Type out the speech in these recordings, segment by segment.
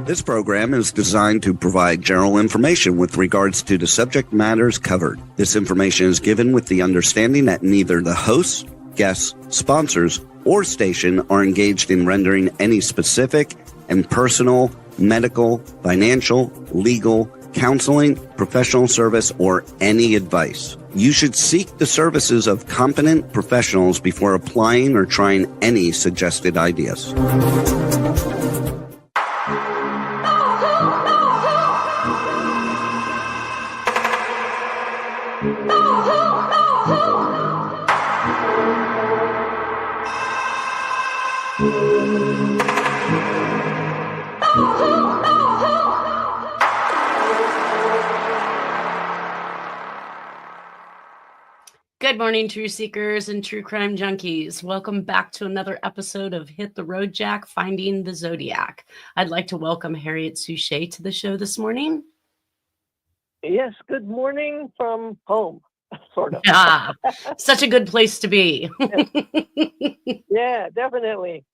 This program is designed to provide general information with regards to the subject matters covered. This information is given with the understanding that neither the hosts, guests, sponsors, or station are engaged in rendering any specific and personal, medical, financial, legal, counseling, professional service, or any advice. You should seek the services of competent professionals before applying or trying any suggested ideas. Good morning, True Seekers and True Crime Junkies. Welcome back to another episode of Hit the Road Jack, Finding the Zodiac. I'd like to welcome Harriette Suchet to the show this morning. Yes, good morning from home, sort of. Such a good place to be. Yeah, definitely.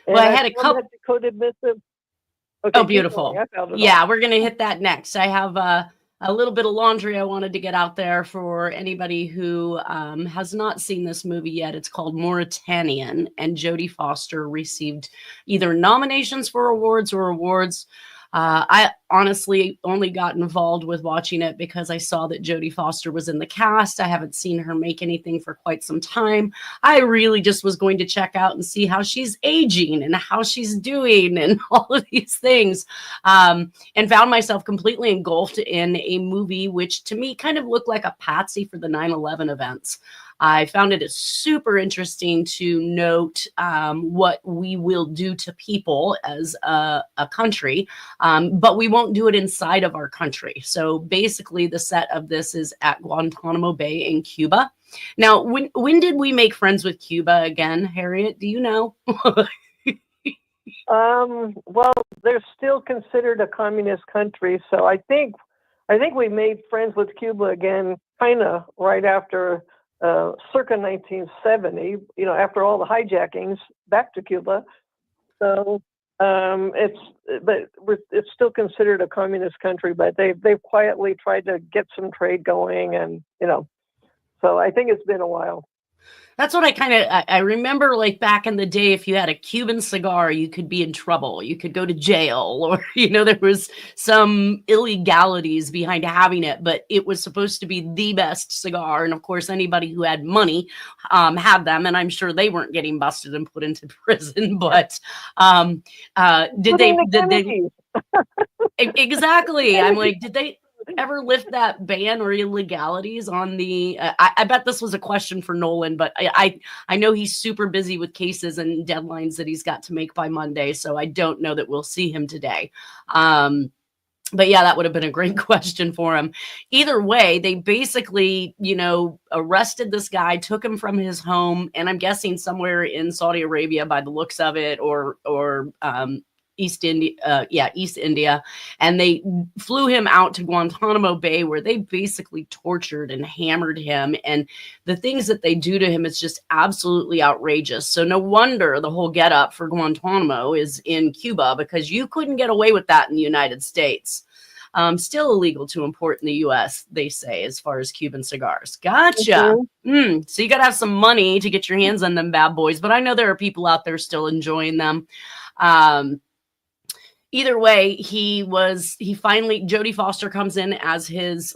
Well, I had a couple. Decoded missive. Okay, oh, beautiful. Yeah, we're going to hit that next. I have a little bit of laundry I wanted to get out there for anybody who has not seen this movie yet. It's called Mauritanian, and Jodie Foster received either nominations for awards or awards. I honestly only got involved with watching it because I saw that Jodie Foster was in the cast. I haven't seen her make anything for quite some time. I really just was going to check out and see how she's aging and how she's doing and all of these things. And found myself completely engulfed in a movie which to me kind of looked like a patsy for the 9/11 events. I found it super interesting to note what we will do to people as a country, but we won't do it inside of our country. So basically the set of this is at Guantanamo Bay in Cuba. Now, when did we make friends with Cuba again, Harriette? Do you know? Well, they're still considered a communist country. So I think we made friends with Cuba again kind of right after circa 1970, after all the hijackings back to Cuba. So it's still considered a communist country, but they've quietly tried to get some trade going, and so I think it's been a while. That's what I remember, like back in the day, if you had a Cuban cigar, you could be in trouble. You could go to jail, or, there was some illegalities behind having it, but it was supposed to be the best cigar. And of course, anybody who had money had them. And I'm sure they weren't getting busted and put into prison, but did they exactly. I'm like, did they ever lift that ban or illegalities on the I bet this was a question for Nolan, but I know he's super busy with cases and deadlines that he's got to make by Monday, so I don't know that we'll see him today. But yeah, that would have been a great question for him. Either way, they basically, arrested this guy, took him from his home, and I'm guessing somewhere in Saudi Arabia by the looks of it, or East India, and they flew him out to Guantanamo Bay, where they basically tortured and hammered him, and the things that they do to him is just absolutely outrageous. So no wonder the whole get up for Guantanamo is in Cuba, because you couldn't get away with that in the United States. Still illegal to import in the U.S., they say, as far as Cuban cigars. Gotcha. Mm-hmm. So you got to have some money to get your hands on them bad boys, but I know there are people out there still enjoying them. Either way, Jodie Foster comes in as his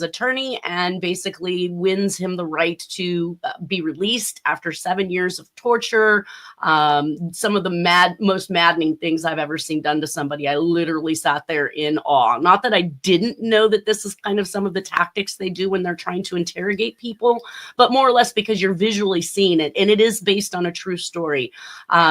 attorney and basically wins him the right to be released after 7 years of torture. Some of the most maddening things I've ever seen done to somebody. I literally sat there in awe. Not that I didn't know that this is kind of some of the tactics they do when they're trying to interrogate people, but more or less because you're visually seeing it, and it is based on a true story.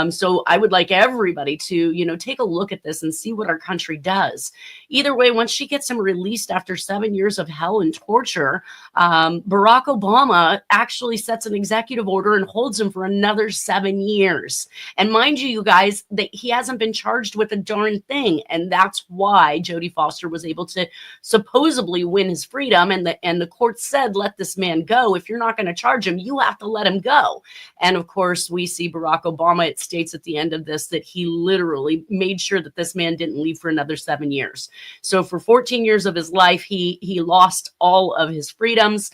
So I would like everybody to, take a look at this and see what our country does. Either way, once she gets him released after 7 years of hell and torture, Barack Obama actually sets an executive order and holds him for another 7 years. And mind you guys, that he hasn't been charged with a darn thing. And that's why Jodie Foster was able to supposedly win his freedom. And the court said, let this man go. If you're not going to charge him, you have to let him go. And of course, we see Barack Obama, it states at the end of this that he literally made sure sure that this man didn't leave for another 7 years. So for 14 years of his life, he lost all of his freedoms,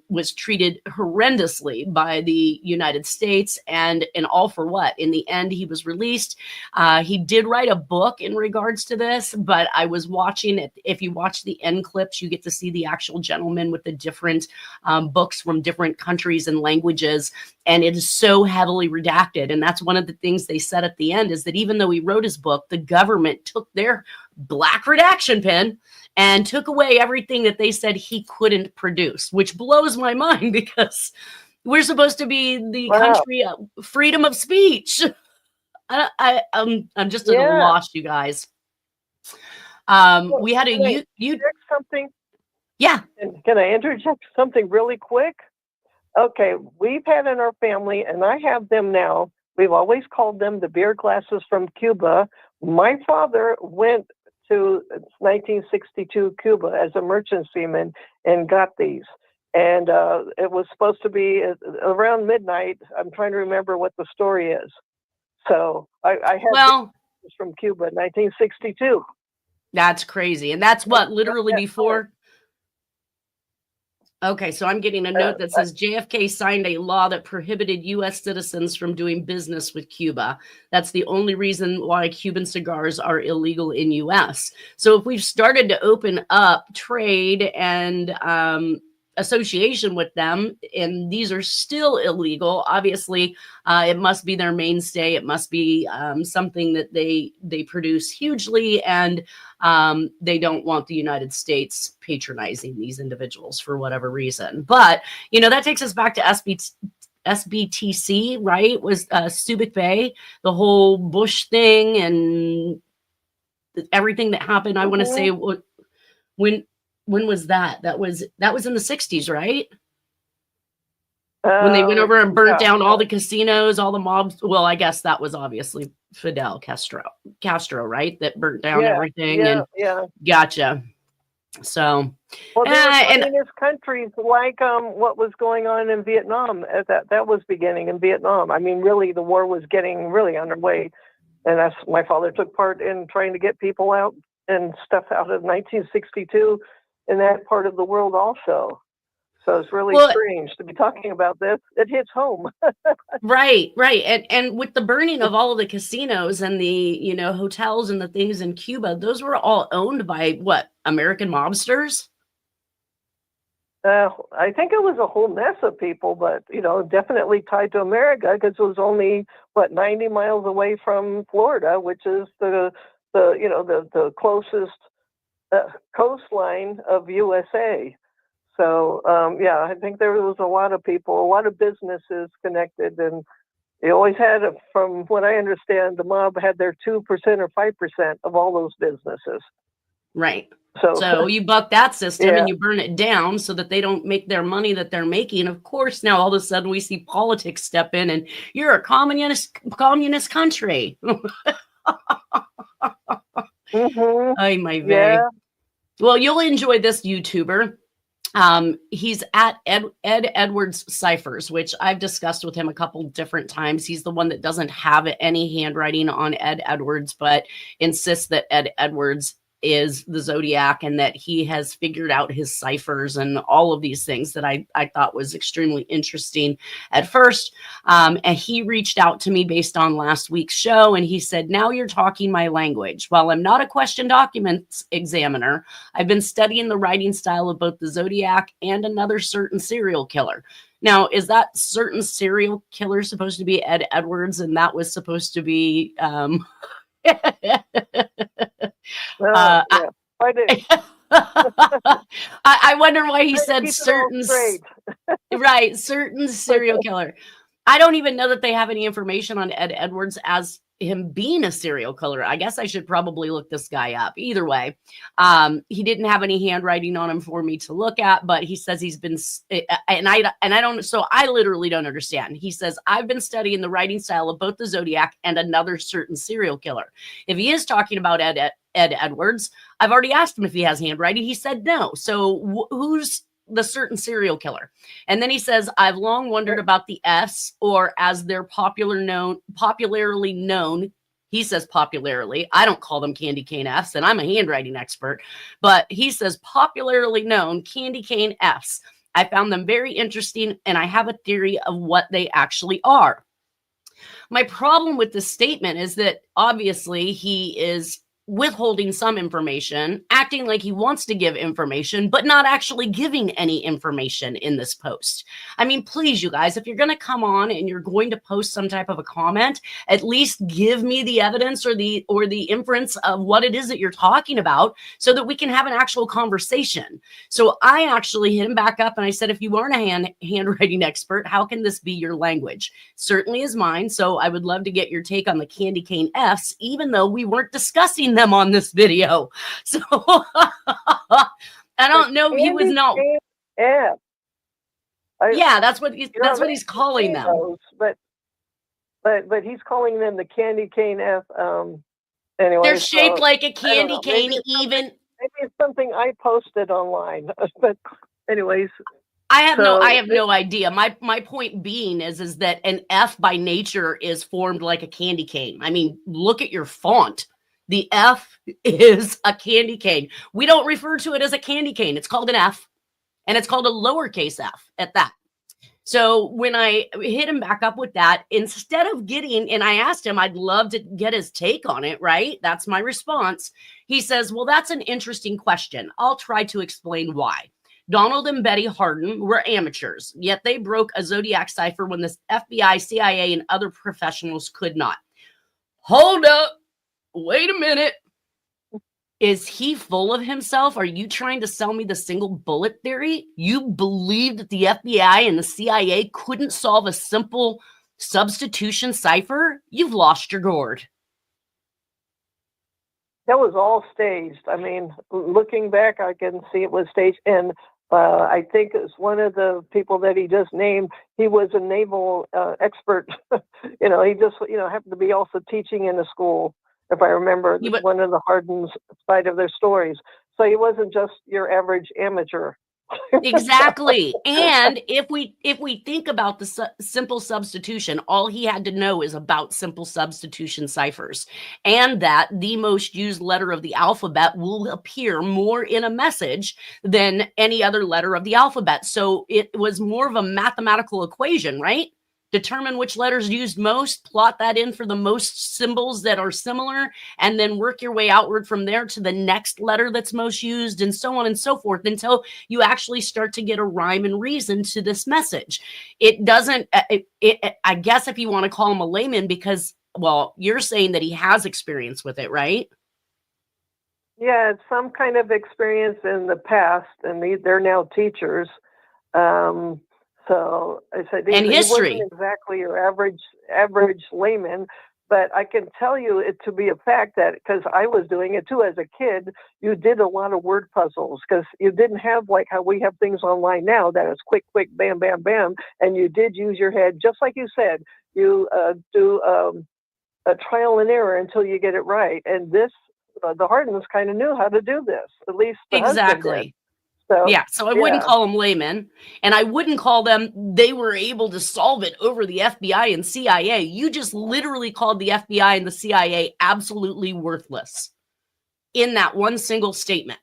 was treated horrendously by the United States, and all for what? In the end, he was released. He did write a book in regards to this, but I was watching it. If you watch the end clips, you get to see the actual gentleman with the different books from different countries and languages, and it is so heavily redacted. And that's one of the things they said at the end, is that even though he wrote his book, the government took their black redaction pen and took away everything that they said he couldn't produce, which blows my mind, because we're supposed to be the country of freedom of speech. I'm just at a loss, you guys. We had a you something. Yeah. Can I interject something really quick? Okay, we've had in our family, and I have them now. We've always called them the beer glasses from Cuba. My father went to 1962 Cuba as a merchant seaman and got these. And it was supposed to be around midnight. I'm trying to remember what the story is. So I had these from Cuba in 1962. That's crazy. And that's what, literally before? Okay, so I'm getting a note that says JFK signed a law that prohibited U.S. citizens from doing business with Cuba. That's the only reason why Cuban cigars are illegal in U.S. So if we've started to open up trade and association with them, and these are still illegal, obviously it must be their mainstay. It must be something that they produce hugely, and they don't want the United States patronizing these individuals for whatever reason. But that takes us back to SBTC, right? Was Subic Bay, the whole Bush thing and everything that happened. I want to say when was that? That was in the 60s, right? When they went over and burnt down all the casinos, all the mobs. Well, I guess that was obviously Fidel Castro, right? That burnt down everything. Gotcha. So, well, there were communist countries like what was going on in Vietnam. That was beginning in Vietnam. I mean, really, the war was getting really underway, and that's my father took part in trying to get people out and stuff out of 1962 in that part of the world also. So it's really strange to be talking about this. It hits home. Right. And with the burning of all of the casinos and the, hotels and the things in Cuba, those were all owned by what, American mobsters? I think it was a whole mess of people, but, definitely tied to America, because it was only, 90 miles away from Florida, which is the closest coastline of USA. So, I think there was a lot of people, a lot of businesses connected, and they always had, from what I understand, the mob had their 2% or 5% of all those businesses. Right. So you buck that system and you burn it down so that they don't make their money that they're making. Of course, now all of a sudden we see politics step in, and you're a communist country. Ay, my vey. Well, you'll enjoy this YouTuber. He's at Ed Edwards Ciphers, which I've discussed with him a couple different times. He's the one that doesn't have any handwriting on Ed Edwards, but insists that Ed Edwards is the Zodiac and that he has figured out his ciphers and all of these things that I thought was extremely interesting at first. And he reached out to me based on last week's show, and he said, now you're talking my language. While I'm not a question documents examiner, I've been studying the writing style of both the Zodiac and another certain serial killer. Now, is that certain serial killer supposed to be Ed Edwards, and that was supposed to be I wonder why he said certain certain serial killer. I don't even know that they have any information on Ed Edwards as him being a serial killer. I guess I should probably look this guy up. Either way, he didn't have any handwriting on him for me to look at, but he says he's been, and I don't, so I literally don't understand. He says, I've been studying the writing style of both the Zodiac and another certain serial killer. If he is talking about Ed Edwards, I've already asked him if he has handwriting. He said no. So who's the certain serial killer? And then he says, I've long wondered about the S, or as they're popularly known, He says popularly. I don't call them candy cane Fs, and I'm a handwriting expert, but he says popularly known candy cane Fs. I found them very interesting, and I have a theory of what they actually are. My problem with this statement is that obviously he is withholding some information, acting like he wants to give information, but not actually giving any information in this post. I mean, please, you guys, if you're going to come on and you're going to post some type of a comment, at least give me the evidence or the inference of what it is that you're talking about so that we can have an actual conversation. So I actually hit him back up and I said, if you aren't a handwriting expert, how can this be your language? Certainly is mine. So I would love to get your take on the candy cane Fs, even though we weren't discussing them on this video. So I don't know. He was not. Yeah, that's what he's calling them. But he's calling them the candy cane F. Anyway, they're shaped like a candy cane. Maybe it's something I posted online. But anyways. I have no idea. My point being is that an F by nature is formed like a candy cane. I mean, look at your font. The F is a candy cane. We don't refer to it as a candy cane. It's called an F, and it's called a lowercase f at that. So when I hit him back up with that, instead of and I asked him, I'd love to get his take on it, right? That's my response. He says, well, that's an interesting question. I'll try to explain why. Donald and Betty Hardin were amateurs, yet they broke a Zodiac cipher when the FBI, CIA, and other professionals could not. Hold up. Wait a minute. Is he full of himself? Are you trying to sell me the single bullet theory? You believe that the FBI and the CIA couldn't solve a simple substitution cipher? You've lost your gourd. That was all staged. I mean, looking back, I can see it was staged. And I think it's one of the people that he just named. He was a naval expert. He just, happened to be also teaching in a school. If I remember, one of the Hardin's side of their stories. So he wasn't just your average amateur. Exactly. And if we think about the simple substitution, all he had to know is about simple substitution ciphers, and that the most used letter of the alphabet will appear more in a message than any other letter of the alphabet. So it was more of a mathematical equation, right? Determine which letters used most, plot that in for the most symbols that are similar, and then work your way outward from there to the next letter that's most used, and so on and so forth, until you actually start to get a rhyme and reason to this message. It doesn't, I guess if you want to call him a layman, because, well, you're saying that he has experience with it, right? Yeah, it's some kind of experience in the past, and they're now teachers. So I said, and history. He wasn't exactly your average layman, but I can tell you it to be a fact that, because I was doing it too as a kid, you did a lot of word puzzles, because you didn't have like how we have things online now that is quick, bam, bam, bam, and you did use your head, just like you said. You do a trial and error until you get it right, and this the Hardins kind of knew how to do this, at least the husband did. So I wouldn't call them laymen, and I wouldn't call them, they were able to solve it over the FBI and CIA. You just literally called the FBI and the CIA absolutely worthless in that one single statement.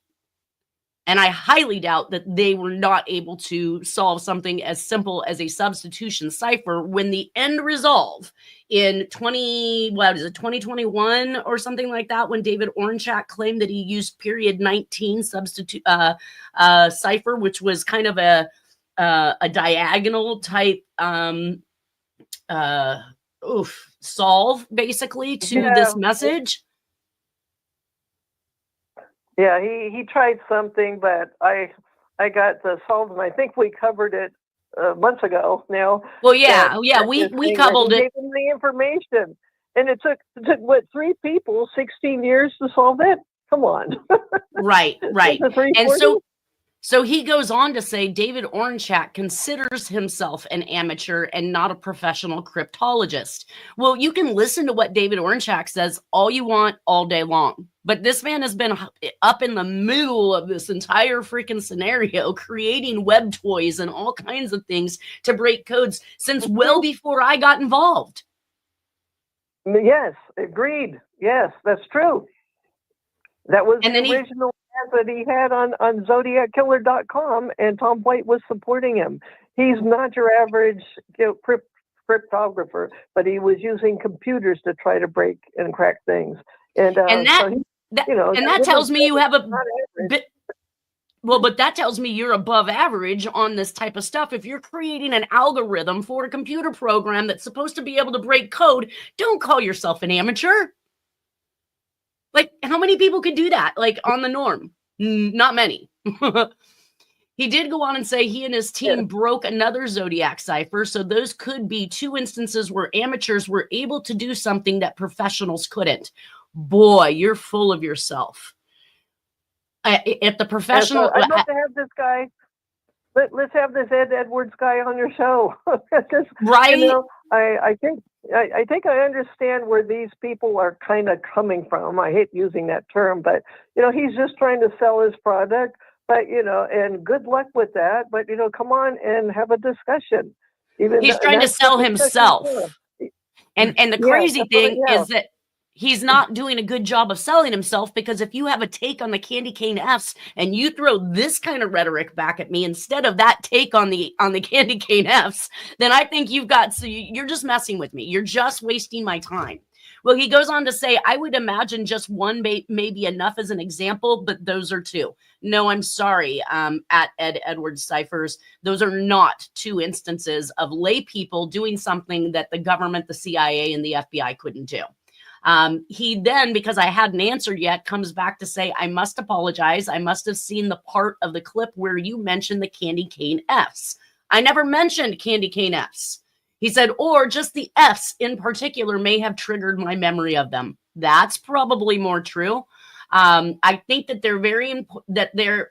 And I highly doubt that they were not able to solve something as simple as a substitution cipher when the end resolve in 2021 or something like that, when David Orenchak claimed that he used period 19 substitute cipher, which was kind of a diagonal type solve basically to this message. Yeah, he tried something, but I got the solved, and I think we covered it months ago now. Well, we covered it. Gave him the information, and it took what, 3 people 16 years to solve it? Come on. Right. And so he goes on to say David Orenchak considers himself an amateur and not a professional cryptologist. Well, you can listen to what David Orenchak says all you want all day long. But this man has been up in the middle of this entire freaking scenario, creating web toys and all kinds of things to break codes since well before I got involved. Yes, agreed. Yes, that's true. That was And the then original ad that he had on ZodiacKiller.com, and Tom White was supporting him. He's not your average cryptographer, but he was using computers to try to break and crack things. And that tells me you have a bit. Well, but that tells me you're above average on this type of stuff. If you're creating an algorithm for a computer program that's supposed to be able to break code, don't call yourself an amateur. Like, how many people could do that? Like, on the norm? Not many. He did go on and say he and his team broke another Zodiac cipher. So those could be two instances where amateurs were able to do something that professionals couldn't. Boy, you're full of yourself. If the professional, I'd love to have this guy. Let's have this Ed Edwards guy on your show. Right? You know, I think I understand where these people are kind of coming from. I hate using that term, but you know, he's just trying to sell his product. But you know, and good luck with that. But you know, come on and have a discussion. He's trying to sell himself. And the crazy thing is that he's not doing a good job of selling himself, because if you have a take on the candy cane Fs and you throw this kind of rhetoric back at me instead of that take on the candy cane Fs, then I think you're just messing with me. You're just wasting my time. Well, he goes on to say, I would imagine just one may be enough as an example, but those are two. No, I'm sorry, at Ed Edwards ciphers. Those are not two instances of lay people doing something that the government, the CIA, and the FBI couldn't do. He then, because I hadn't answered yet, comes back to say, I must apologize. I must have seen the part of the clip where you mentioned the candy cane Fs. I never mentioned candy cane Fs. He said, or just the Fs in particular may have triggered my memory of them. That's probably more true. I think that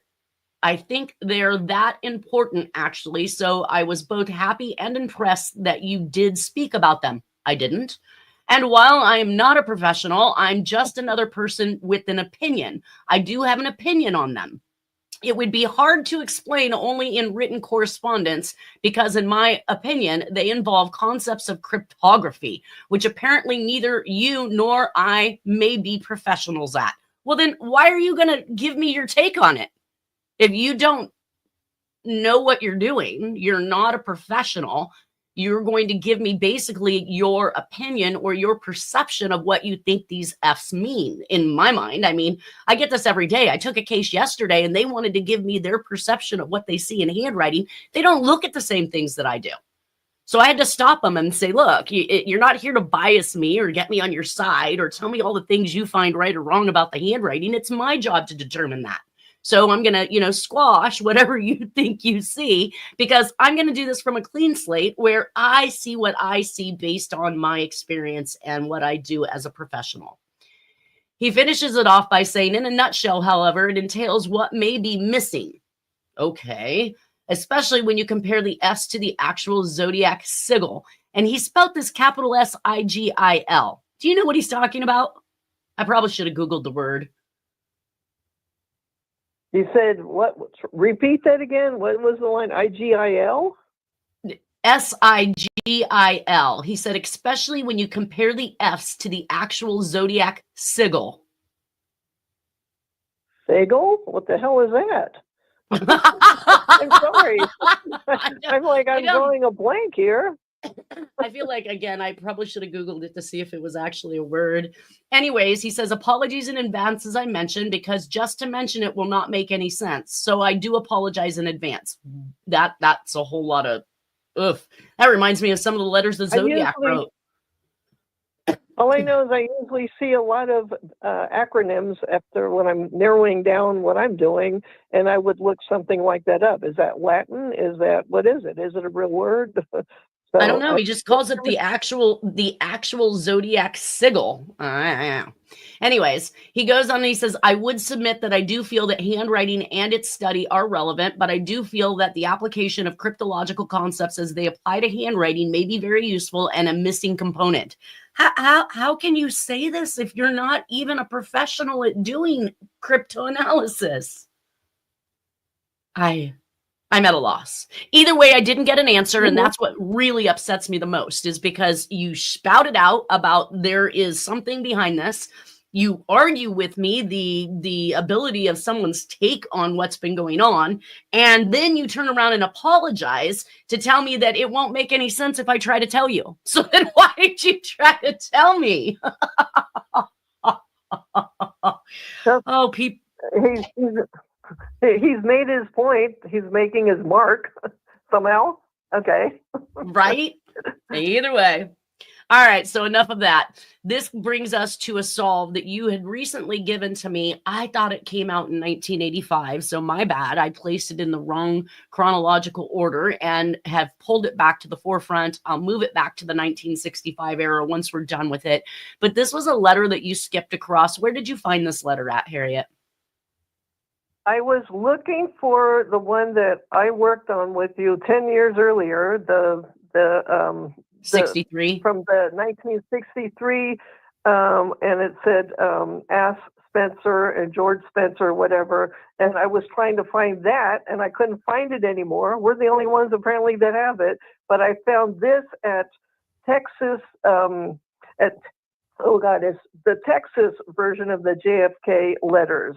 I think they're that important, actually. So I was both happy and impressed that you did speak about them. I didn't. And while I am not a professional, I'm just another person with an opinion. I do have an opinion on them. It would be hard to explain only in written correspondence because, in my opinion, they involve concepts of cryptography, which apparently neither you nor I may be professionals at. Well, then why are you going to give me your take on it? If you don't know what you're doing, you're not a professional, you're going to give me basically your opinion or your perception of what you think these Fs mean. In my mind, I mean, I get this every day. I took a case yesterday and they wanted to give me their perception of what they see in handwriting. They don't look at the same things that I do. So I had to stop them and say, look, you're not here to bias me or get me on your side or tell me all the things you find right or wrong about the handwriting. It's my job to determine that. So I'm going to, squash whatever you think you see, because I'm going to do this from a clean slate where I see what I see based on my experience and what I do as a professional. He finishes it off by saying, in a nutshell, however, it entails what may be missing. Okay. Especially when you compare the Fs to the actual Zodiac sigil. And he spelled this capital S-I-G-I-L. Do you know what he's talking about? I probably should have Googled the word. You said what? Repeat that again. What was the line? I-G-I-L? S-I-G-I-L. He said, especially when you compare the Fs to the actual Zodiac sigil. Sigil? What the hell is that? I'm sorry. I'm drawing a blank here. I feel like, again, I probably should have Googled it to see if it was actually a word. Anyways, he says, apologies in advance, as I mentioned, because just to mention it will not make any sense. So I do apologize in advance. That's a whole lot of, that reminds me of some of the letters that Zodiac wrote. All I know is I usually see a lot of acronyms after when I'm narrowing down what I'm doing, and I would look something like that up. Is that Latin? What is it? Is it a real word? So, I don't know. He just calls it the actual Zodiac sigil. Anyways, he goes on and he says, I would submit that I do feel that handwriting and its study are relevant, but I do feel that the application of cryptological concepts as they apply to handwriting may be very useful and a missing component. How can you say this if you're not even a professional at doing cryptoanalysis? I'm at a loss. Either way, I didn't get an answer, and that's what really upsets me the most, is because you spouted out about there is something behind this. You argue with me the ability of someone's take on what's been going on, and then you turn around and apologize to tell me that it won't make any sense if I try to tell you. So then why did you try to tell me? Oh, people. He's made his point. He's making his mark somehow. Okay. Right? Either way. All right. So enough of that. This brings us to a solve that you had recently given to me. I thought it came out in 1985. So my bad. I placed it in the wrong chronological order and have pulled it back to the forefront. I'll move it back to the 1965 era once we're done with it. But this was a letter that you skipped across. Where did you find this letter at, Harriette? I was looking for the one that I worked on with you 10 years earlier, the 63 from the 1963, and it said ask Spencer and George Spencer, whatever. And I was trying to find that, and I couldn't find it anymore. We're the only ones apparently that have it. But I found this at Texas. It's the Texas version of the JFK letters.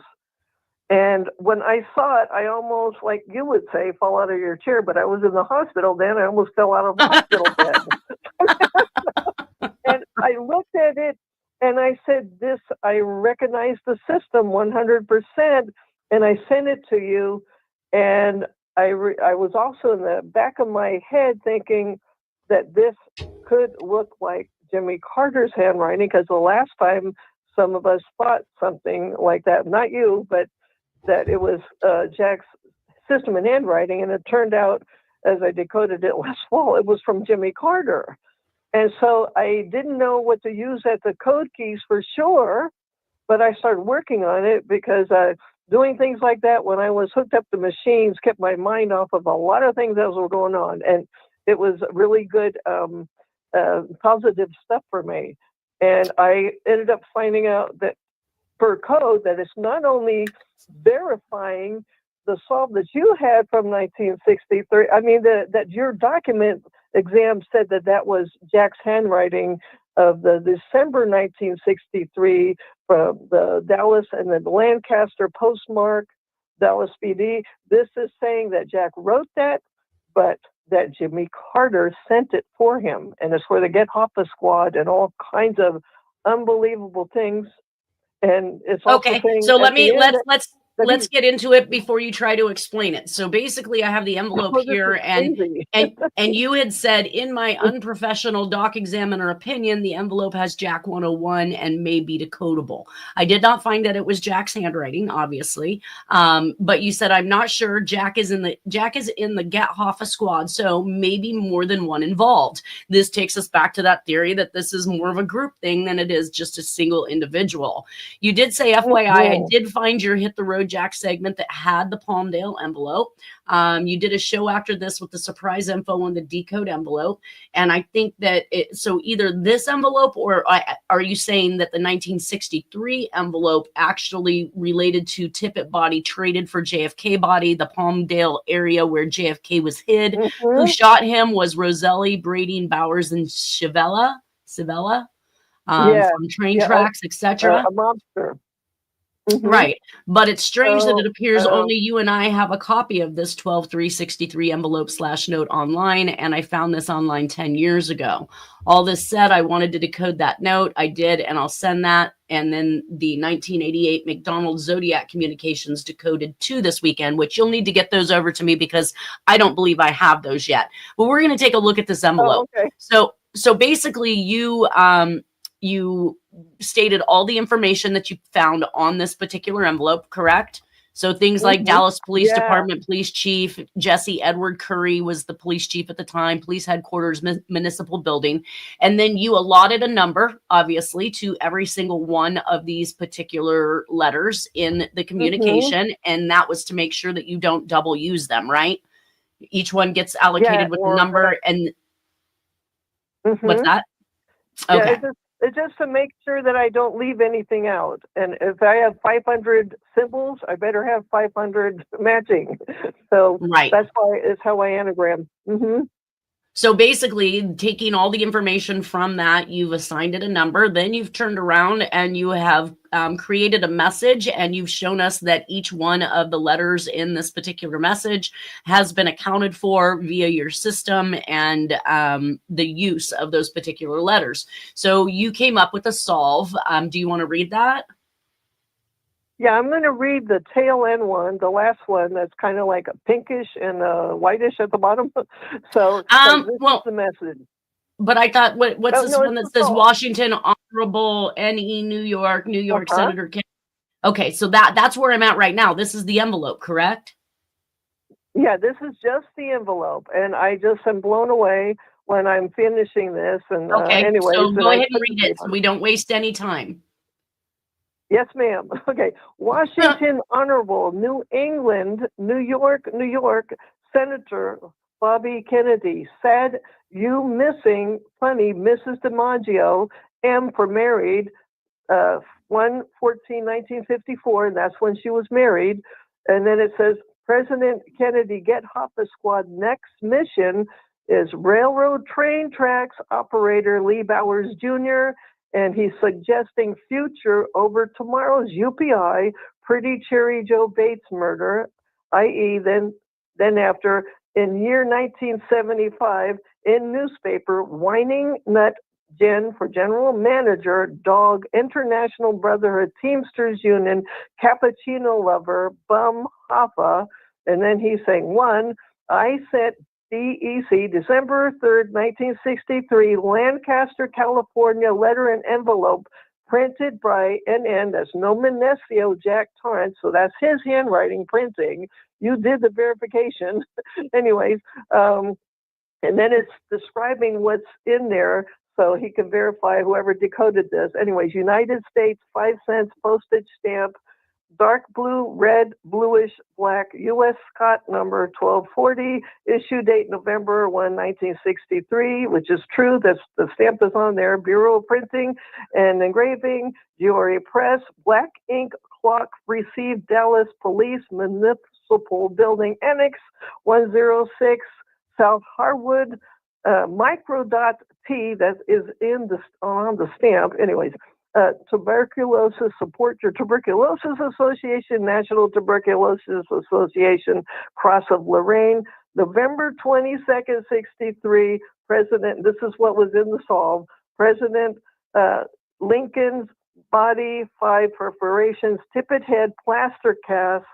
And when I saw it, I almost, like you would say, fall out of your chair. But I was in the hospital then. I almost fell out of the hospital bed. And I looked at it and I said, I recognize the system 100%. And I sent it to you. And I was also in the back of my head thinking that this could look like Jimmy Carter's handwriting, because the last time some of us thought something like that, not you, but that it was Jack's system and handwriting, and it turned out, as I decoded it last fall, it was from Jimmy Carter. And so I didn't know what to use at the code keys for sure, but I started working on it because doing things like that when I was hooked up to machines kept my mind off of a lot of things that were going on, and it was really good positive stuff for me. And I ended up finding out that for code, that it's not only verifying the solve that you had from 1963. I mean, that your document exam said that was Jack's handwriting of the December 1963 from the Dallas and the Lancaster postmark, Dallas PD. This is saying that Jack wrote that, but that Jimmy Carter sent it for him. And it's for the Get Hoffa Squad and all kinds of unbelievable things. And it's also okay. saying So let's get into it before you try to explain it. So basically, I have the envelope here, and you had said, in my unprofessional doc examiner opinion, the envelope has Jack 101 and may be decodable. I did not find that it was Jack's handwriting, obviously, but you said I'm not sure. Jack is in the Get Hoffa Squad, so maybe more than one involved. This takes us back to that theory that this is more of a group thing than it is just a single individual. You did say, FYI, I did find your Hit the Road Jack segment that had the Palmdale envelope. You did a show after this with the surprise info on the decode envelope. And I think that so either this envelope, or are you saying that the 1963 envelope actually related to Tippett body traded for JFK body, the Palmdale area where JFK was hid? Who shot him was Roselli, Brady, Bowers, and Civella from train tracks, etc. A monster. Right. But it's strange that it appears only you and I have a copy of this 12/3/63 envelope /note online. And I found this online 10 years ago. All this said, I wanted to decode that note. I did, and I'll send that. And then the 1988 McDonald's Zodiac communications decoded to this weekend, which you'll need to get those over to me because I don't believe I have those yet. But we're going to take a look at this envelope. Okay. So basically you stated all the information that you found on this particular envelope, correct? So things like Dallas Police Department Police Chief Jesse Edward Curry was the police chief at the time, police headquarters, municipal building. And then you allotted a number, obviously, to every single one of these particular letters in the communication. And that was to make sure that you don't double use them, right? Each one gets allocated with a number. And what's that? Okay. It's just to make sure that I don't leave anything out. And if I have 500 symbols, I better have 500 matching. So that's why it's how I anagram. Mm-hmm. So basically, taking all the information from that, you've assigned it a number, then you've turned around and you have created a message, and you've shown us that each one of the letters in this particular message has been accounted for via your system and the use of those particular letters. So you came up with a solve. Do you want to read that? Yeah, I'm going to read the tail end one, the last one that's kind of like a pinkish and whitish at the bottom. So this is the message. But I thought, what's this one that says Washington, Honorable N.E. New York Senator Kennedy? Okay, so that's where I'm at right now. This is the envelope, correct? Yeah, this is just the envelope, and I just am blown away when I'm finishing this. And okay, anyways, so go ahead and read it so we don't waste any time. Yes, ma'am. Okay. Washington, Honorable, New England, New York, Senator Bobby Kennedy. Sad you missing plenty, Mrs. DiMaggio, M for married, 1/14/1954, and that's when she was married. And then it says, President Kennedy, get Hoppa Squad. Next mission is railroad train tracks operator Lee Bowers Jr., and he's suggesting future over tomorrow's UPI, Pretty Cherry Joe Bates murder, i.e. then after, in year 1975, in newspaper, Whining Nut Jen for general manager, dog, International Brotherhood, Teamsters Union, Cappuccino lover, bum, Hoffa. And then he's saying, one, I sent DEC, December 3rd, 1963, Lancaster, California, letter and envelope, printed by NN, that's Nomenesio Jack Torrance, so that's his handwriting printing. You did the verification. Anyways, and then it's describing what's in there so he can verify whoever decoded this. Anyways, United States, 5 cents postage stamp, dark blue, red, bluish, black, U.S. Scott number 1240, issue date November 1, 1963, which is true. That's the stamp is on there. Bureau of Printing and Engraving, Giori Press, black ink clock received Dallas Police Municipal Building Annex 106, South Harwood, microdot T that is on the stamp. Anyways. Tuberculosis, support your Tuberculosis Association, National Tuberculosis Association, Cross of Lorraine, November 22nd, 63, President, this is what was in the solve, President Lincoln's body, 5 perforations, tippet head, plaster cast,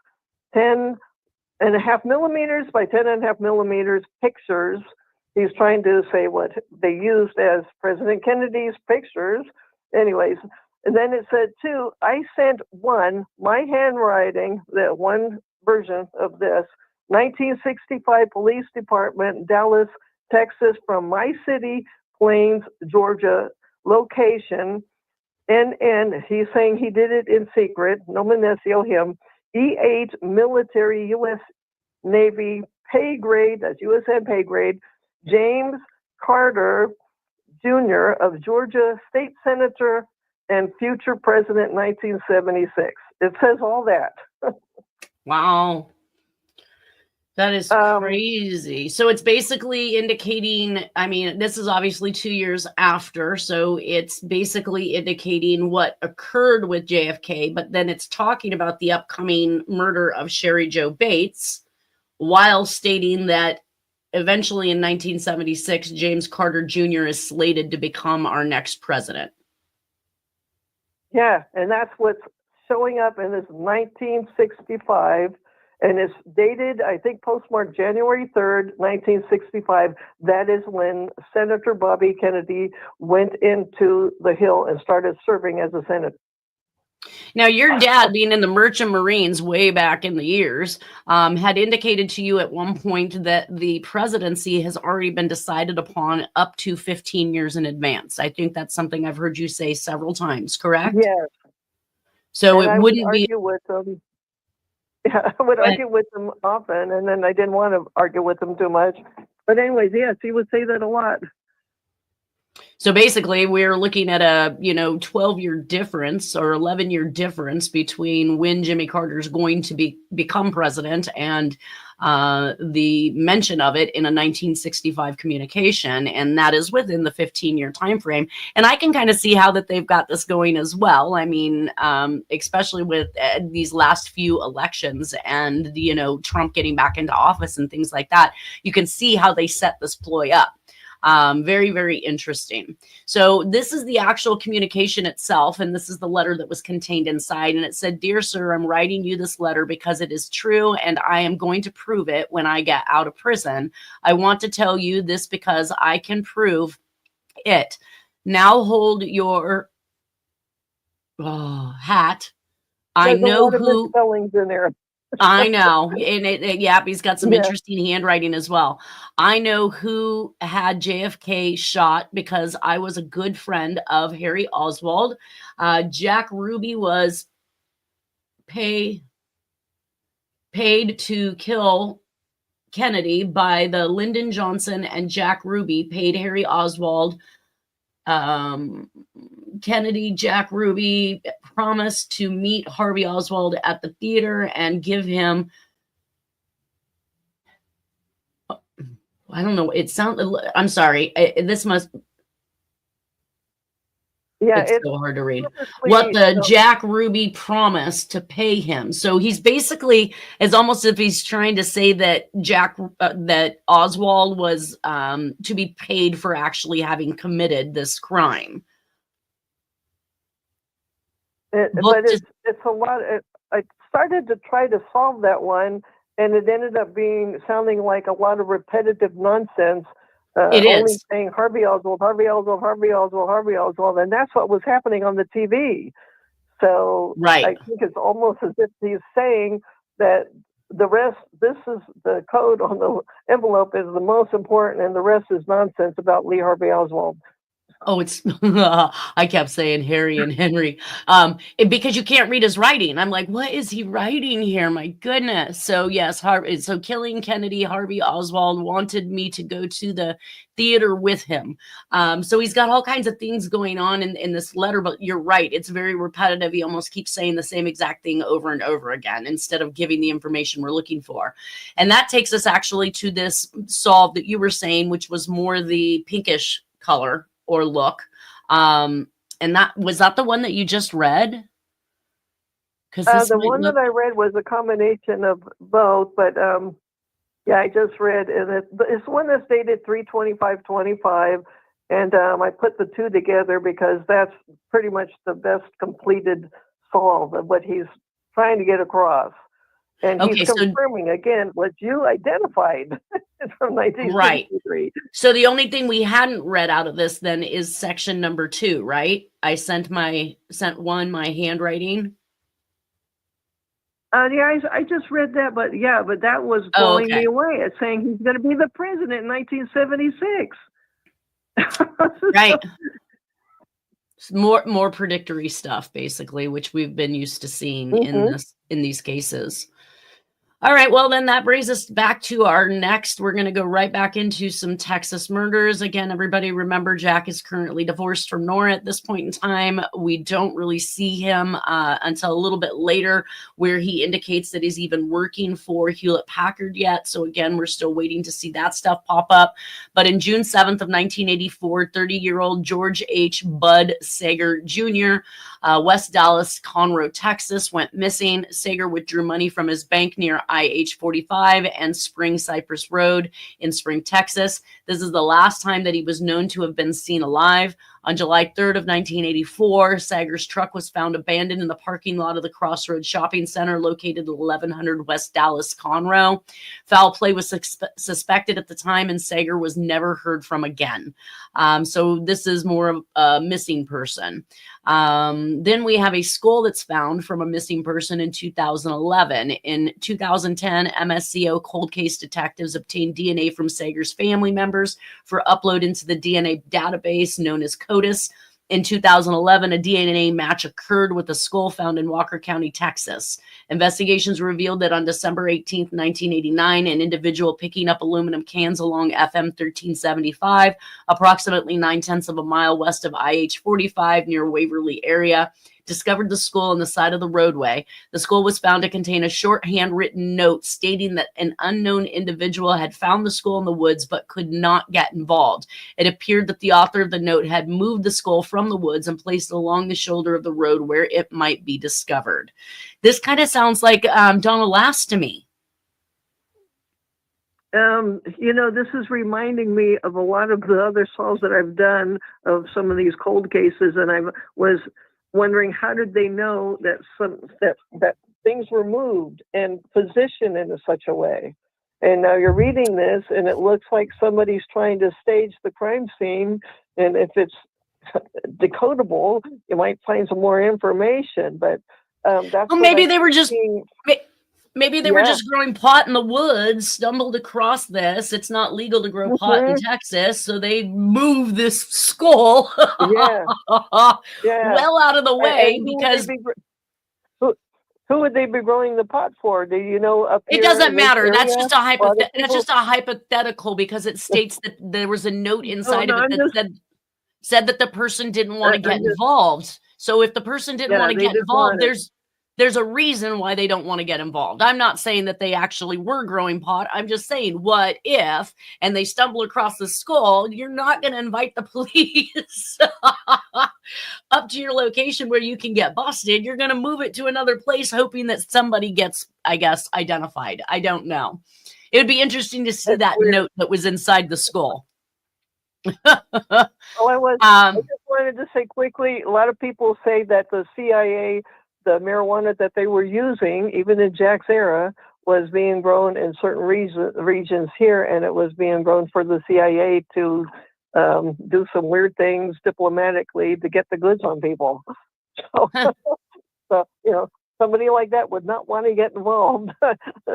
10.5 millimeters by 10.5 millimeters pictures. He's trying to say what they used as President Kennedy's pictures. Anyways, and then it said, 2, I sent 1, my handwriting, the one version of this, 1965 Police Department, Dallas, Texas, from my city, Plains, Georgia, location, NN, he's saying he did it in secret, Nomenesio him, E8 military U.S. Navy pay grade, that's USN pay grade, James Carter, Jr. of Georgia, state senator and future president, 1976. It says all that. Wow. That is crazy. So it's basically indicating, I mean, this is obviously 2 years after, so it's basically indicating what occurred with JFK, but then it's talking about the upcoming murder of Sherry Jo Bates, while stating that eventually in 1976, James Carter Jr. is slated to become our next president. Yeah, and that's what's showing up in this 1965, and it's dated, I think, postmarked January 3rd, 1965. That is when Senator Bobby Kennedy went into the Hill and started serving as a senator. Now, your dad, being in the Merchant Marines way back in the years, had indicated to you at one point that the presidency has already been decided upon up to 15 years in advance. I think that's something I've heard you say several times, correct? Yes. So and it wouldn't be. With them. Yeah, I would argue with them often, and then I didn't want to argue with them too much. But anyways, yes, he would say that a lot. So basically, we're looking at a 12-year difference or 11-year difference between when Jimmy Carter's going to become president and the mention of it in a 1965 communication, and that is within the 15-year time frame. And I can kind of see how that they've got this going as well. I mean, especially with these last few elections and Trump getting back into office and things like that, you can see how they set this ploy up. Very, very interesting. So this is the actual communication itself, and this is the letter that was contained inside. And it said, "Dear sir, I'm writing you this letter because it is true, and I am going to prove it when I get out of prison. I want to tell you this because I can prove it. Now hold your hat. I know who spellings in there." I know. And yeah, he's got some interesting handwriting as well. "I know who had JFK shot because I was a good friend of Harry Oswald. Jack Ruby was paid to kill Kennedy by the Lyndon Johnson, and Jack Ruby paid Harry Oswald. Kennedy, Jack Ruby promised to meet Harvey Oswald at the theater and give him," I don't know. I'm sorry. This must. Yeah, it's so hard to read. What the Jack Ruby promised to pay him. So he's basically, it's almost as if he's trying to say that that Oswald was to be paid for actually having committed this crime. But it's a lot. I started to try to solve that one, and it ended up sounding like a lot of repetitive nonsense. Only saying Harvey Oswald, Harvey Oswald, Harvey Oswald, Harvey Oswald, and that's what was happening on the TV. So I think it's almost as if he's saying that the rest, this is the code on the envelope is the most important, and the rest is nonsense about Lee Harvey Oswald. Oh, it's I kept saying Harry and Henry because you can't read his writing. I'm like, what is he writing here? My goodness. So yes, so killing Kennedy, Harvey Oswald wanted me to go to the theater with him. So he's got all kinds of things going on in this letter, but you're right. It's very repetitive. He almost keeps saying the same exact thing over and over again instead of giving the information we're looking for. And that takes us actually to this solve that you were saying, which was more the pinkish color or look. And that was that the one that you just read? Because the one that I read was a combination of both, but yeah, I just read, and it's one that's dated 3/25/25, and I put the two together because that's pretty much the best completed solve of what he's trying to get across. And he's confirming again what you identified from 1963. Right. So the only thing we hadn't read out of this then is section number 2, right? I sent my handwriting. Yeah, I just read that, but that was blowing me away. It's saying he's going to be the president in 1976. Right. More predictory stuff, basically, which we've been used to seeing in these cases. All right, well, then that brings us back to our next. We're going to go right back into some Texas murders. Again, everybody remember Jack is currently divorced from Nora at this point in time. We don't really see him until a little bit later, where he indicates that he's even working for Hewlett Packard yet. So again, we're still waiting to see that stuff pop up. But in June 7th of 1984, 30-year-old George H. Bud Sager Jr., West Dallas, Conroe, Texas, went missing. Sager withdrew money from his bank near IH-45 and Spring Cypress Road in Spring, Texas. This is the last time that he was known to have been seen alive. On July 3rd of 1984, Sager's truck was found abandoned in the parking lot of the Crossroads Shopping Center located at 1100 West Dallas, Conroe. Foul play was suspected at the time, and Sager was never heard from again. So this is more of a missing person. Then we have a skull that's found from a missing person in 2011. In 2010, MSCO cold case detectives obtained DNA from Sager's family members for upload into the DNA database known as CODIS. In 2011, a DNA match occurred with a skull found in Walker County, Texas. Investigations revealed that on December 18th, 1989, an individual picking up aluminum cans along FM 1375, approximately 9/10 of a mile west of IH 45 near Waverly area, discovered the skull on the side of the roadway. The skull was found to contain a short handwritten note stating that an unknown individual had found the skull in the woods but could not get involved. It appeared that the author of the note had moved the skull from the woods and placed it along the shoulder of the road where it might be discovered. This kind of sounds like Donna Lass to me. This is reminding me of a lot of the other solves that I've done of some of these cold cases, and I was wondering how did they know that that things were moved and positioned in such a way. And now you're reading this, and it looks like somebody's trying to stage the crime scene. And if it's decodable, you might find some more information. But that's maybe they were just. Maybe they were just growing pot in the woods, stumbled across this. It's not legal to grow pot in Texas, so they moved this skull well out of the way because. Who would they be growing the pot for? Do you know? Up it doesn't matter. That's just a hypothetical because it states that there was a note inside of it that said that the person didn't want to get involved. So if the person didn't want to get involved, there's a reason why they don't want to get involved. I'm not saying that they actually were growing pot. I'm just saying, what if, and they stumble across the skull, you're not going to invite the police up to your location where you can get busted. You're going to move it to another place, hoping that somebody gets, I guess, identified. I don't know. It would be interesting to see that note that was inside the skull. I just wanted to say quickly, a lot of people say that the CIA, the marijuana that they were using, even in Jack's era, was being grown in certain regions here, and it was being grown for the CIA to do some weird things diplomatically to get the goods on people. So somebody like that would not want to get involved.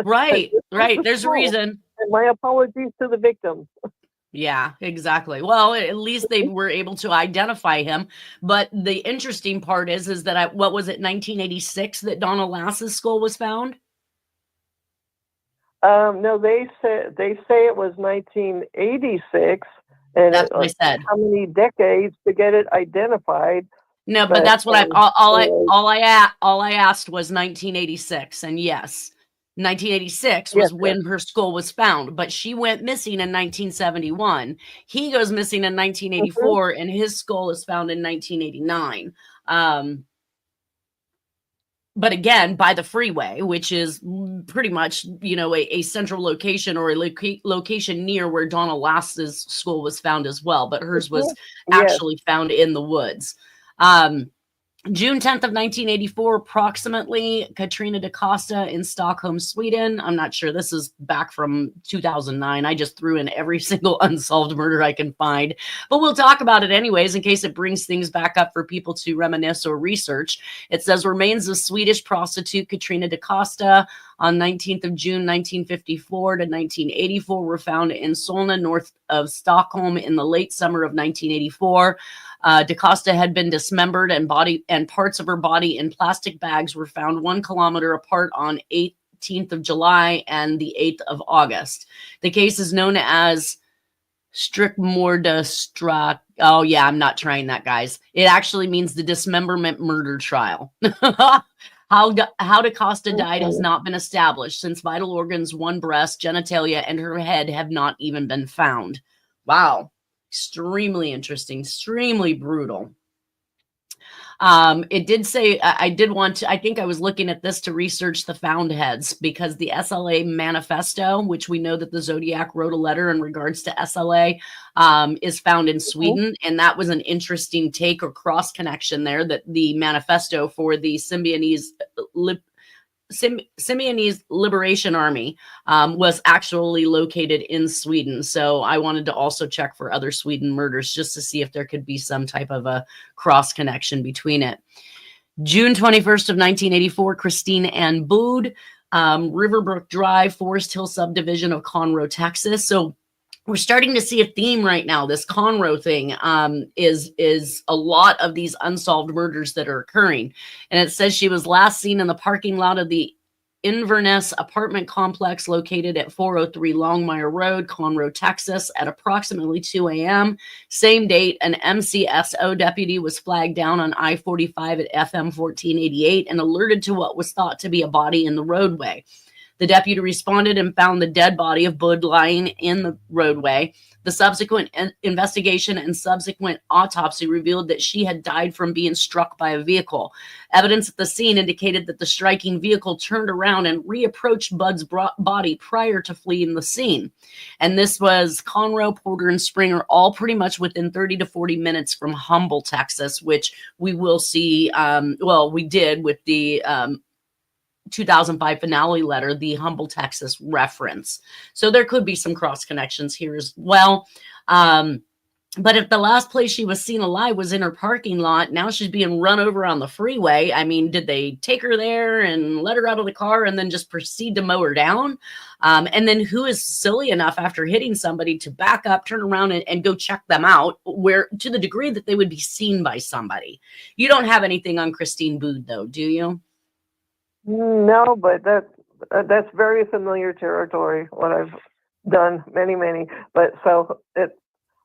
Right. There's a reason. And my apologies to the victims. Yeah, exactly. Well, at least they were able to identify him. But the interesting part is that what was it, 1986 that Donna Lass's skull was found? No, they say it was 1986, and that's what I said. How many decades to get it identified? No, but that's what all I asked was 1986, and yes. 1986 was when her skull was found, but she went missing in 1971. He goes missing in 1984, and his skull is found in 1989. But again, by the freeway, which is pretty much, a central location or a location near where Donna Lass's skull was found as well. But hers was actually found in the woods. June 10th of 1984, approximately, Katrina DaCosta in Stockholm, Sweden. I'm not sure. This is back from 2009. I just threw in every single unsolved murder I can find. But we'll talk about it anyways in case it brings things back up for people to reminisce or research. It says remains of Swedish prostitute Katrina DaCosta on 19th of June 1954 to 1984 were found in Solna, north of Stockholm in the late summer of 1984. DaCosta had been dismembered and parts of her body in plastic bags were found 1 kilometer apart on 18th of July and the 8th of August. The case is known as Strickmordstra. Oh yeah, I'm not trying that, guys. It actually means the dismemberment murder trial. How DaCosta died has not been established since vital organs, 1 breast, genitalia, and her head have not even been found. Wow. Extremely interesting, extremely brutal. It did say, I think I was looking at this to research the found heads because the SLA manifesto, which we know that the Zodiac wrote a letter in regards to SLA, is found in Sweden. And that was an interesting take or cross connection there, that the manifesto for the Symbionese Liberation Army was actually located in Sweden. So I wanted to also check for other Sweden murders just to see if there could be some type of a cross connection between it. June 21st of 1984, Christine Ann Bood, Riverbrook Drive, Forest Hill subdivision of Conroe, Texas. So we're starting to see a theme right now. This Conroe thing is a lot of these unsolved murders that are occurring. And it says she was last seen in the parking lot of the Inverness apartment complex located at 403 Longmire Road, Conroe, Texas, at approximately 2 a.m. Same date, an MCSO deputy was flagged down on I-45 at FM 1488 and alerted to what was thought to be a body in the roadway. The deputy responded and found the dead body of Bud lying in the roadway. The subsequent investigation and subsequent autopsy revealed that she had died from being struck by a vehicle. Evidence at the scene indicated that the striking vehicle turned around and reapproached Bud's body prior to fleeing the scene. And this was Conroe, Porter, and Springer, all pretty much within 30 to 40 minutes from Humble, Texas, which we will see, we did with the 2005 finale letter, the Humble, Texas reference. So there could be some cross connections here as well. But if the last place she was seen alive was in her parking lot, now she's being run over on the freeway. I mean, did they take her there and let her out of the car and then just proceed to mow her down? And then who is silly enough after hitting somebody to back up, turn around and go check them out, where to the degree that they would be seen by somebody? You don't have anything on Christine Bood, though, do you? No, but that's very familiar territory, what I've done, many. But so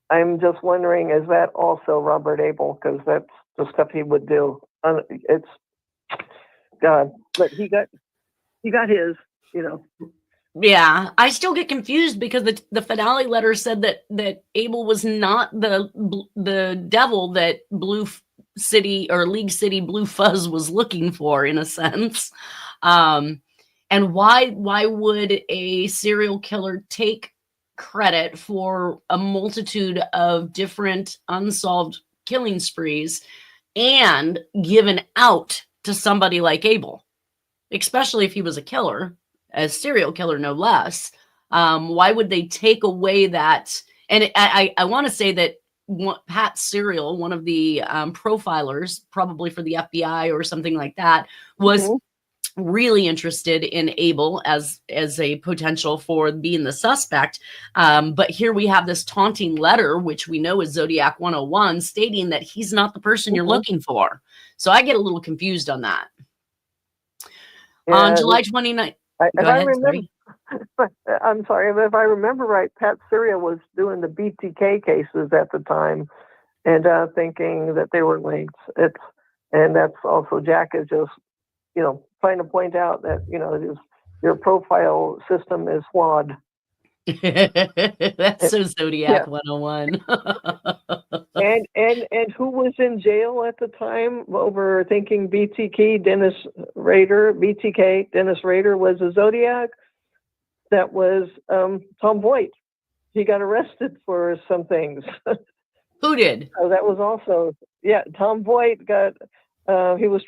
I'm just wondering, is that also Robert Abel? Because that's the stuff he would do. It's God, but he got his, Yeah, I still get confused because the finale letter said that Abel was not the devil that Blue City or League City Blue Fuzz was looking for, in a sense. And why would a serial killer take credit for a multitude of different unsolved killing sprees and given out to somebody like Abel, especially if he was a killer, a serial killer, no less? Why would they take away that? And I want to say that Pat Serial, one of the profilers, probably for the FBI or something like that, was really interested in Abel as a potential for being the suspect. But here we have this taunting letter, which we know is Zodiac 101, stating that he's not the person you're looking for. So I get a little confused on that. Yeah, on July 29th. I'm sorry, but if I remember right, Pat Serial was doing the BTK cases at the time and thinking that they were linked. And that's also, Jack is just, trying to point out that, your profile system is flawed. That's so Zodiac 101. and who was in jail at the time over thinking BTK? Dennis Rader was a Zodiac. That was Tom Voigt. He got arrested for some things. Who did? So that was also, Tom Voigt got, he was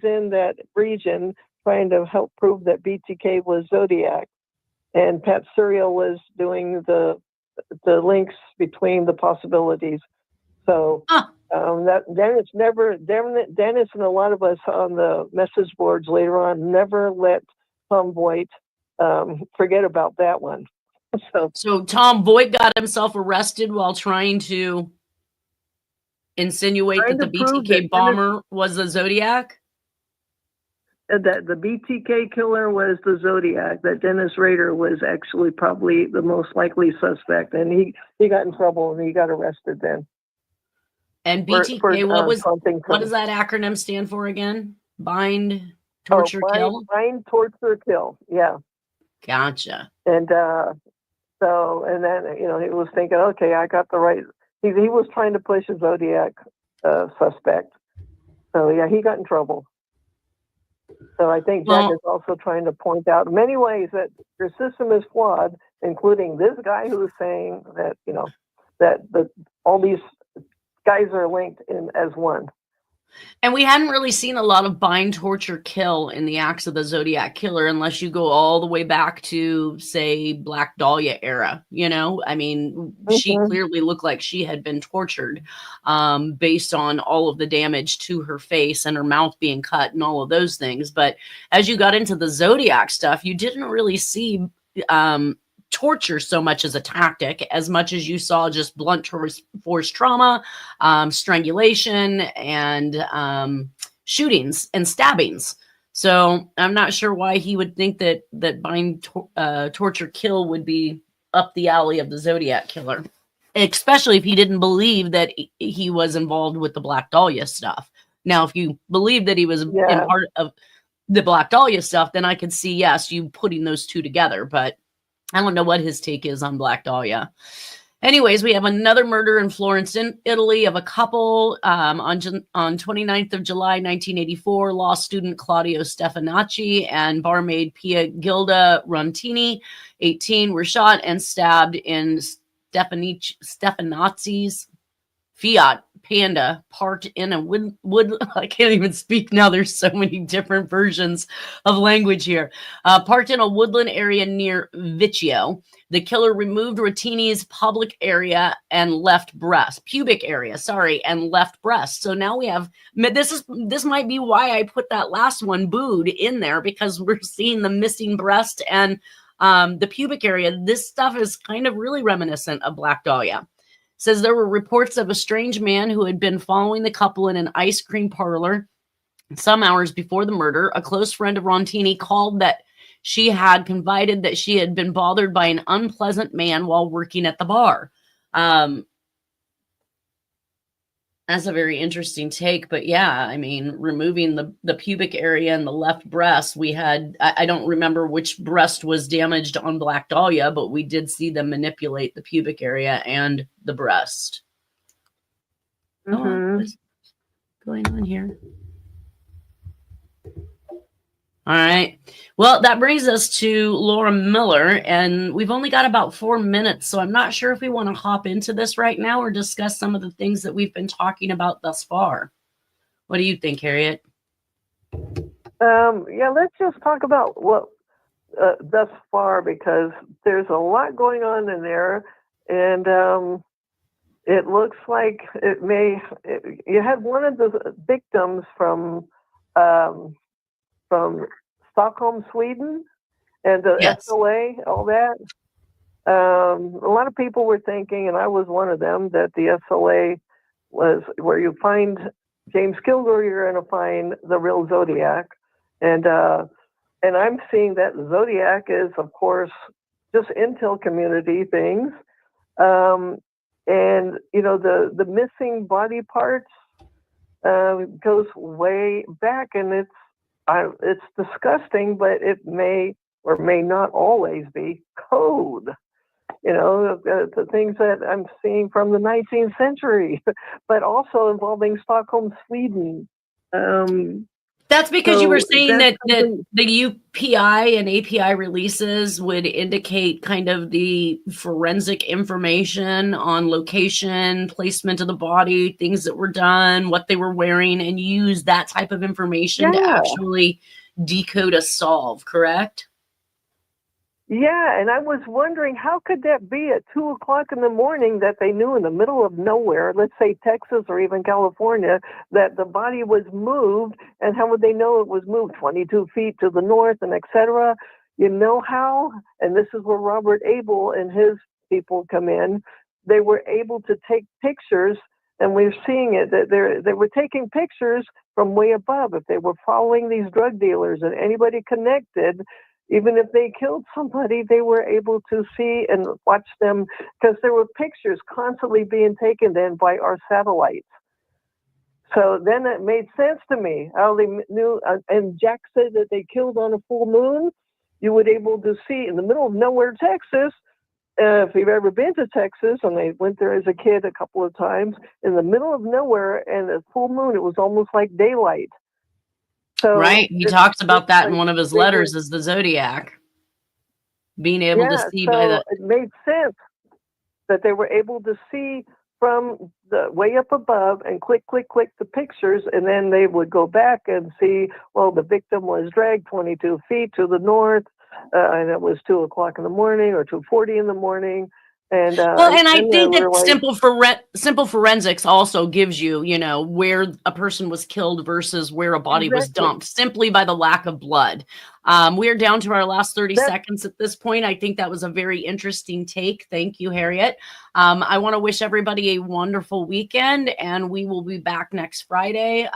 in that region trying to help prove that BTK was Zodiac. And Pat Serial was doing the links between the possibilities. So that Dennis and a lot of us on the message boards later on never let Tom Voigt forget about that one. So Tom Voigt got himself arrested while trying to insinuate that the BTK bomber was the Zodiac? That the BTK killer was the Zodiac, that Dennis Rader was actually probably the most likely suspect. And he got in trouble and he got arrested then. And BTK, what does that acronym stand for again? Bind, torture, kill? Bind, torture, kill, yeah. Gotcha. And then, he was thinking, okay, I got the right, he was trying to push a Zodiac suspect. So, yeah, he got in trouble. So I think Jack is also trying to point out in many ways that your system is flawed, including this guy who is saying that, that all these guys are linked in as one. And we hadn't really seen a lot of bind, torture, kill in the acts of the Zodiac killer unless you go all the way back to, say, Black Dahlia era. I mean, she clearly looked like she had been tortured based on all of the damage to her face and her mouth being cut and all of those things. But as you got into the Zodiac stuff, you didn't really see torture so much as a tactic, as much as you saw just blunt force trauma, strangulation, and shootings and stabbings. So I'm not sure why he would think that bind, torture, kill would be up the alley of the Zodiac killer, especially if he didn't believe that he was involved with the Black Dahlia stuff. Now, if you believe that he was in part of the Black Dahlia stuff, then I could see, yes, you putting those two together, but I don't know what his take is on Black Dahlia. Anyways, we have another murder in Florence, in Italy, of a couple on 29th of July, 1984. Law student Claudio Stefanacci and barmaid Pia Gilda Rontini, 18, were shot and stabbed in Stefanacci's Fiat Panda parked in a wood I can't even speak now. There's so many different versions of language here. Parked in a woodland area near Vicchio. The killer removed Rottini's pubic area and left breast. So now we have this might be why I put that last one, booed, in there, because we're seeing the missing breast and the pubic area. This stuff is kind of really reminiscent of Black Dahlia. Says there were reports of a strange man who had been following the couple in an ice cream parlor some hours before the murder. A close friend of Rontini called that she had confided that she had been bothered by an unpleasant man while working at the bar. That's a very interesting take, but yeah, I mean, removing the pubic area and the left breast, we had, I don't remember which breast was damaged on Black Dahlia, but we did see them manipulate the pubic area and the breast. Mm-hmm. What's going on here? All right. Well, that brings us to Laura Miller, and we've only got about 4 minutes, so I'm not sure if we want to hop into this right now or discuss some of the things that we've been talking about thus far. What do you think, Harriette? Yeah, let's just talk about what thus far, because there's a lot going on in there, and it looks like you had one of the victims from Stockholm, Sweden, and the SLA, all that. A lot of people were thinking, and I was one of them, that the SLA was where you find James Kilgore, you're going to find the real Zodiac. And I'm seeing that Zodiac is, of course, just intel community things. And, you know, the missing body parts goes way back, and it's disgusting, but it may or may not always be code. You know, the things that I'm seeing from the 19th century, but also involving Stockholm, Sweden. That's because you were saying that the UPI and API releases would indicate kind of the forensic information on location, placement of the body, things that were done, what they were wearing, and use that type of information to actually decode a solve, correct? Yeah, and I was wondering, how could that be at 2 o'clock in the morning that they knew in the middle of nowhere, let's say Texas or even California, that the body was moved, and how would they know it was moved 22 feet to the north and et cetera? You know how? And this is where Robert Abel and his people come in. They were able to take pictures, and we're seeing it, that they were taking pictures from way above. If they were following these drug dealers and anybody connected, even if they killed somebody, they were able to see and watch them, because there were pictures constantly being taken then by our satellites. So then it made sense to me how they knew. And Jack said that they killed on a full moon. You would able to see in the middle of nowhere, Texas. If you've ever been to Texas, and I went there as a kid a couple of times, in the middle of nowhere and a full moon, it was almost like daylight. So right. He talks about that in one of his letters as the Zodiac. Being able to see by the... It made sense that they were able to see from the way up above and click the pictures, and then they would go back and see, well, the victim was dragged 22 feet to the north, and it was 2 o'clock in the morning or 2:40 in the morning, And and I think that simple forensics also gives you, where a person was killed versus where a body was dumped, simply by the lack of blood. We're down to our last 30 seconds at this point. I think that was a very interesting take. Thank you, Harriette. I want to wish everybody a wonderful weekend, and we will be back next Friday.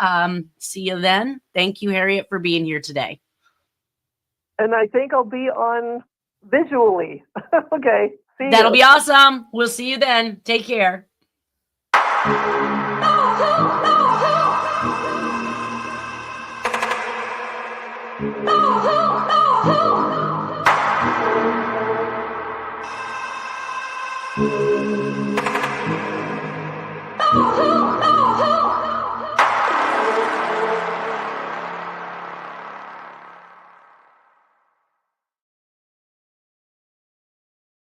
See you then. Thank you, Harriette, for being here today. And I think I'll be on visually. Okay. That'll be awesome. We'll see you then. Take care. Oh,